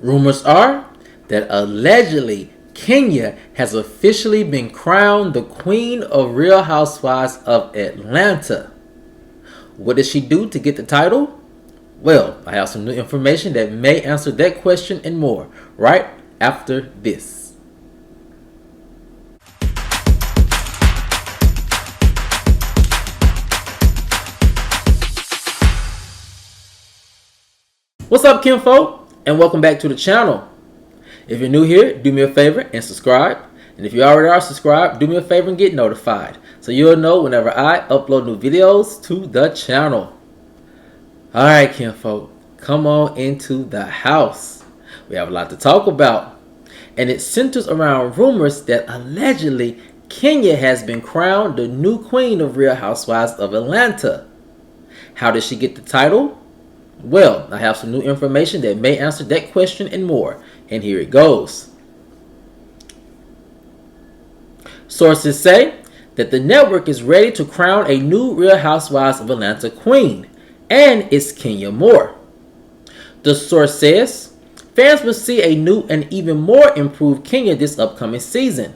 Rumors are that allegedly Kenya has officially been crowned the Queen of Real Housewives of Atlanta. What did she do to get the title? Well, I have some new information that may answer that question and more right after this. What's up, kinfolk, and welcome back to the channel. If you're new here, do me a favor and subscribe. And if you already are subscribed, do me a favor and get notified so you'll know whenever I upload new videos to the channel. Alright, kinfolk, come on into the house. We have a lot to talk about, and it centers around rumors that allegedly Kenya has been crowned the new queen of Real Housewives of Atlanta. How did she get the title? Well, I have some new information that may answer that question and more, and here it goes. Sources say that the network is ready to crown a new Real Housewives of Atlanta queen, and it's Kenyamoore. The source says fans will see a new and even more improved Kenya this upcoming season.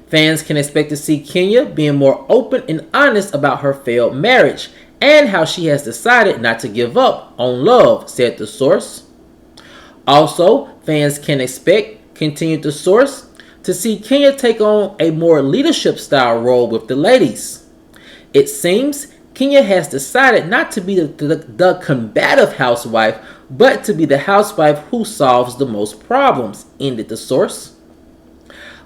Fans can expect to see Kenya being more open and honest about her failed marriage and how she has decided not to give up on love, said the source. Also, fans can expect, continued the source, to see Kenya take on a more leadership style role with the ladies. It seems Kenya has decided not to be the combative housewife, but to be the housewife who solves the most problems, ended the source.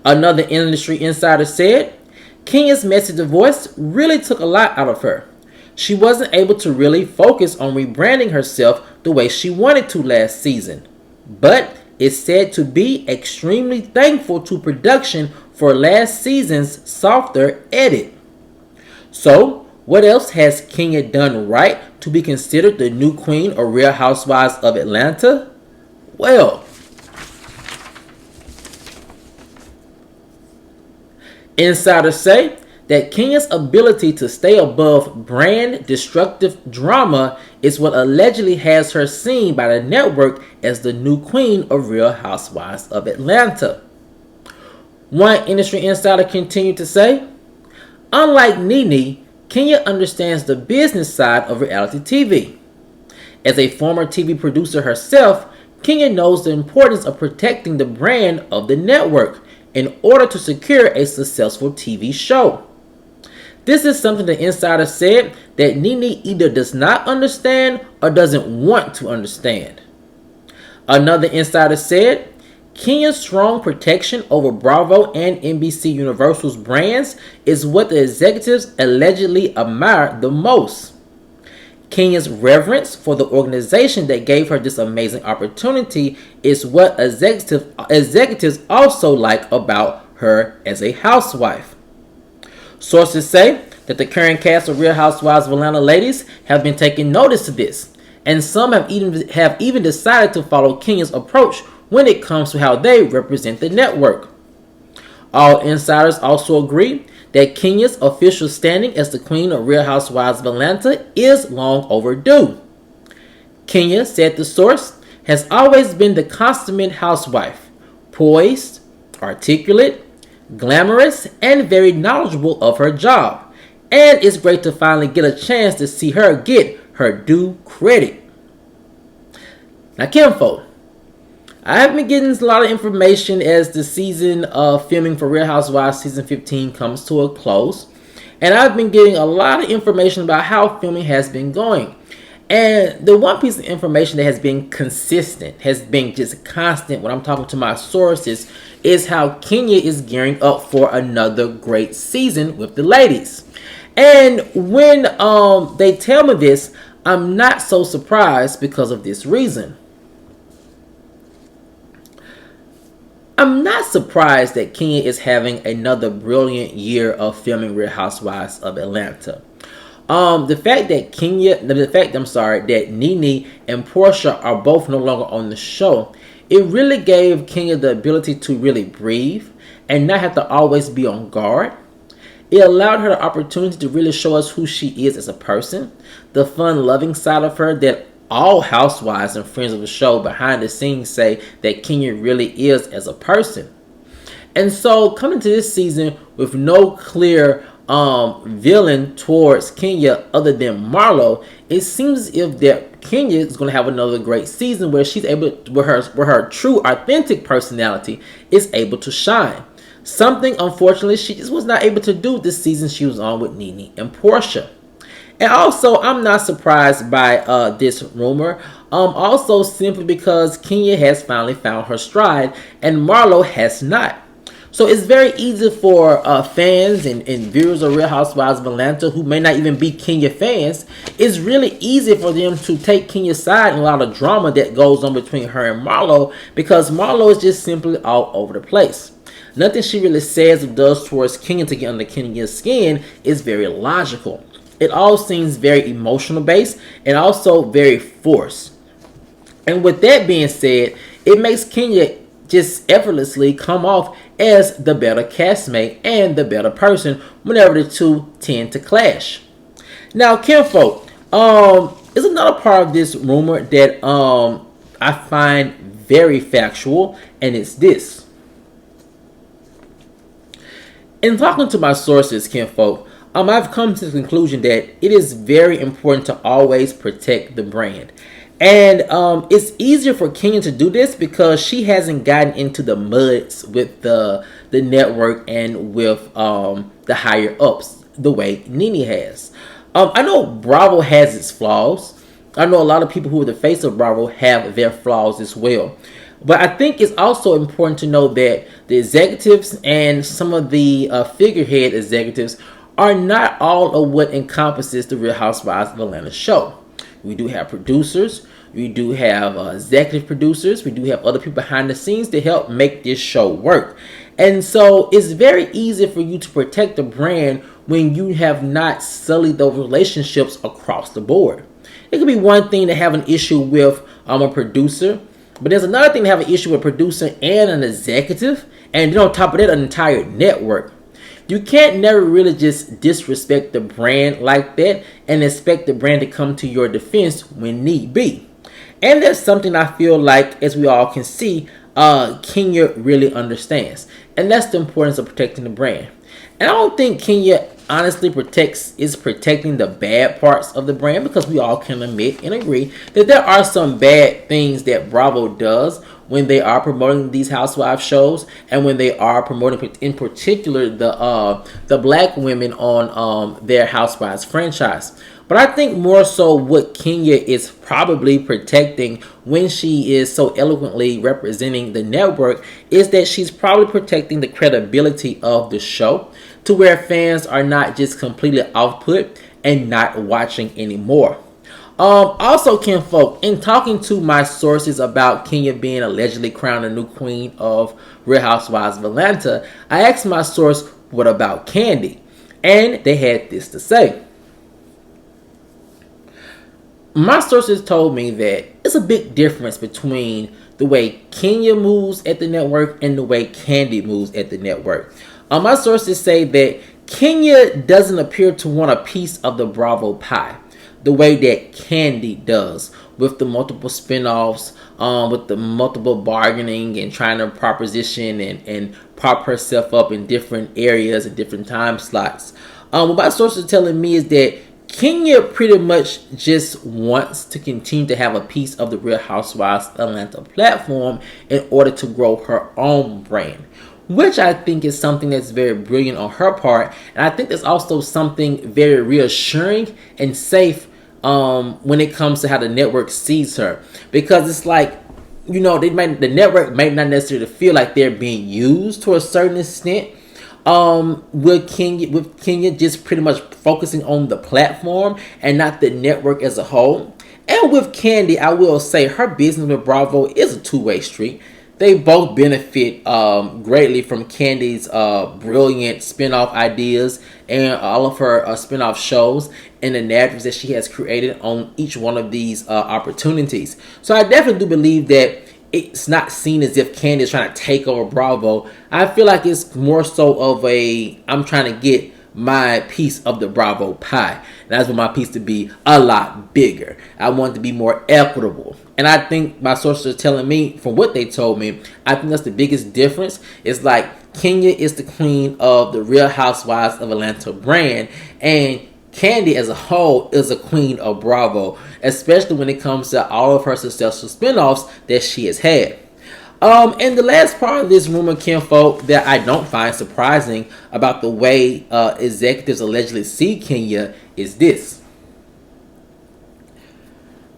Another industry insider said, Kenya's message of voice really took a lot out of her. She wasn't able to really focus on rebranding herself the way she wanted to last season, but is said to be extremely thankful to production for last season's softer edit. So, what else has Kenya done right to be considered the new queen of Real Housewives of Atlanta? Well, insiders say that Kenya's ability to stay above brand destructive drama is what allegedly has her seen by the network as the new queen of Real Housewives of Atlanta. One industry insider continued to say, unlike Nene, Kenya understands the business side of reality TV. As a former TV producer herself, Kenya knows the importance of protecting the brand of the network in order to secure a successful TV show. This is something the insider said that Nene either does not understand or doesn't want to understand. Another insider said, Kenya's strong protection over Bravo and NBC Universal's brands is what the executives allegedly admire the most. Kenya's reverence for the organization that gave her this amazing opportunity is what executives also like about her as a housewife. Sources say that the current cast of Real Housewives of Atlanta ladies have been taking notice of this, and some have even decided to follow Kenya's approach when it comes to how they represent the network. All insiders also agree that Kenya's official standing as the Queen of Real Housewives of Atlanta is long overdue. Kenya, said the source, has always been the consummate housewife, poised, articulate, glamorous, and very knowledgeable of her job, and it's great to finally get a chance to see her get her due credit. Now, kinfolk, I have been getting a lot of information as the season of filming for Real Housewives season 15 comes to a close, and I've been getting a lot of information about how filming has been going. And the one piece of information that has been consistent, has been just constant when I'm talking to my sources, is how Kenya is gearing up for another great season with the ladies. And when they tell me this, I'm not so surprised because of this reason. I'm not surprised that Kenya is having another brilliant year of filming Real Housewives of Atlanta. The fact that Nene and Portia are both no longer on the show, it really gave Kenya the ability to really breathe and not have to always be on guard. It allowed her the opportunity to really show us who she is as a person, the fun, loving side of her that all housewives and friends of the show behind the scenes say that Kenya really is as a person. And so coming to this season with no clear villain towards Kenya other than Marlo, it seems as if that Kenya is going to have another great season where she's able, where her true authentic personality is able to shine. Something unfortunately she just was not able to do this season she was on with Nene and Portia. And also, I'm not surprised by this rumor. Also, simply because Kenya has finally found her stride and Marlo has not. So it's very easy for fans and viewers of Real Housewives of Atlanta who may not even be Kenya fans. It's really easy for them to take Kenya's side in a lot of drama that goes on between her and Marlo, because Marlo is just simply all over the place. Nothing she really says or does towards Kenya to get under Kenya's skin is very logical. It all seems very emotional based and also very forced. And with that being said, it makes Kenya just effortlessly come off as the better castmate and the better person whenever the two tend to clash. Now, kinfolk, is another part of this rumor that I find very factual, and it's this. In talking to my sources, kinfolk, I've come to the conclusion that it is very important to always protect the brand. And it's easier for Kenya to do this because she hasn't gotten into the muds with the network and with the higher ups the way Nene has. I know Bravo has its flaws. I know a lot of people who are the face of Bravo have their flaws as well. But I think it's also important to know that the executives and some of the figurehead executives are not all of what encompasses the Real Housewives of Atlanta show. We do have producers, we do have executive producers, we do have other people behind the scenes to help make this show work. And so it's very easy for you to protect the brand when you have not sullied those relationships across the board. It could be one thing to have an issue with a producer, but there's another thing to have an issue with a producer and an executive, and then on top of that, an entire network. You can't never really just disrespect the brand like that and expect the brand to come to your defense when need be. And that's something I feel like, as we all can see, Kenya really understands. And that's the importance of protecting the brand. And I don't think Kenya honestly is protecting the bad parts of the brand, because we all can admit and agree that there are some bad things that Bravo does when they are promoting these housewife shows, and when they are promoting, in particular, the black women on their housewives franchise. But I think more so what Kenya is probably protecting when she is so eloquently representing the network is that she's probably protecting the credibility of the show, to where fans are not just completely off put and not watching anymore. Also, kinfolk, in talking to my sources about Kenya being allegedly crowned a new queen of Real Housewives of Atlanta, I asked my source, what about Kandi? And they had this to say. My sources told me that it's a big difference between the way Kenya moves at the network and the way Kandi moves at the network. My sources say that Kenya doesn't appear to want a piece of the Bravo pie the way that Kandi does, with the multiple spinoffs, with the multiple bargaining and trying to proposition and prop herself up in different areas and different time slots. What my sources are telling me is that Kenya pretty much just wants to continue to have a piece of the Real Housewives Atlanta platform in order to grow her own brand, which I think is something that's very brilliant on her part. And I think there's also something very reassuring and safe when it comes to how the network sees her. Because it's like, you know, the network may not necessarily feel like they're being used to a certain extent. With Kenya just pretty much focusing on the platform and not the network as a whole. And with Kandi, I will say her business with Bravo is a two-way street. They both benefit greatly from Kandi's brilliant spin-off ideas and all of her spin-off shows and the narratives that she has created on each one of these opportunities. So I definitely do believe that it's not seen as if Kandi is trying to take over Bravo. I feel like it's more so of I'm trying to get my piece of the Bravo pie. And I just want my piece to be a lot bigger. I want it to be more equitable. And I think my sources are telling me, from what they told me, I think that's the biggest difference. It's like Kenya is the queen of the Real Housewives of Atlanta brand, and Kandi as a whole is a queen of Bravo, especially when it comes to all of her successful spinoffs that she has had. And the last part of this rumor, kinfolk, that I don't find surprising about the way executives allegedly see Kenya is this.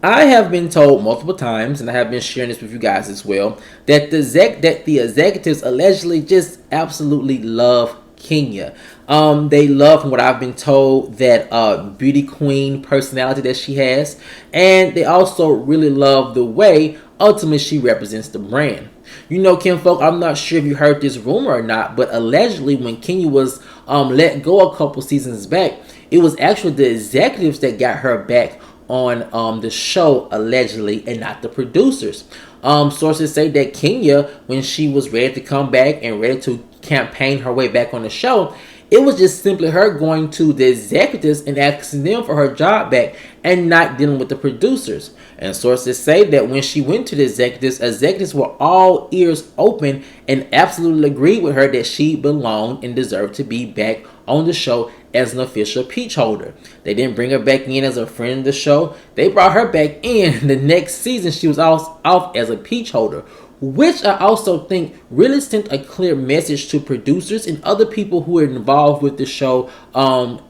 I have been told multiple times, and I have been sharing this with you guys as well, that the executives allegedly just absolutely love Kenya. They love, from what I've been told, that beauty queen personality that she has, and they also really love the way ultimately she represents the brand. You know, kinfolk, I'm not sure if you heard this rumor or not, but allegedly when Kenya was let go a couple seasons back, it was actually the executives that got her back on the show, allegedly, and not the producers. Sources say that Kenya, when she was ready to come back and ready to campaign her way back on the show, it was just simply her going to the executives and asking them for her job back and not dealing with the producers. And sources say that when she went to the executives were all ears open and absolutely agreed with her that she belonged and deserved to be back on the show as an official peach holder. They didn't bring her back in as a friend of the show. They brought her back in the next season. She was off as a peach holder, which I also think really sent a clear message to producers and other people who are involved with the show,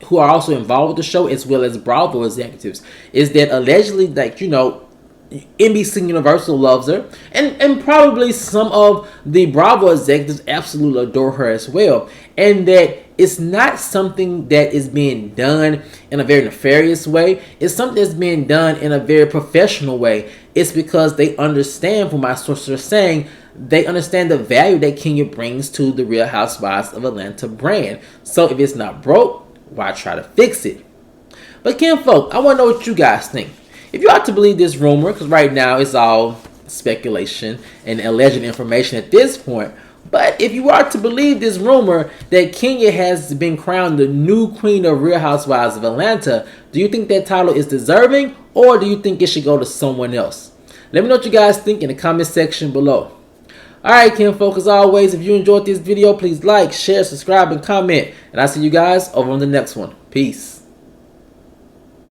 who are also involved with the show, as well as Bravo executives, is that allegedly, like, you know, NBC Universal loves her, and probably some of the Bravo executives absolutely adore her as well, and that it's not something that is being done in a very nefarious way. It's something that's being done in a very professional way. It's because they understand, from my sources are saying, they understand the value that Kenya brings to the Real Housewives of Atlanta brand. So if it's not broke, why try to fix it? But kinfolk, I want to know what you guys think. If you ought to believe this rumor, because right now it's all speculation and alleged information at this point, but if you are to believe this rumor that Kenya has been crowned the new queen of Real Housewives of Atlanta, do you think that title is deserving, or do you think it should go to someone else? Let me know what you guys think in the comment section below. Alright, kinfolk, as always, if you enjoyed this video, please like, share, subscribe, and comment. And I'll see you guys over on the next one. Peace.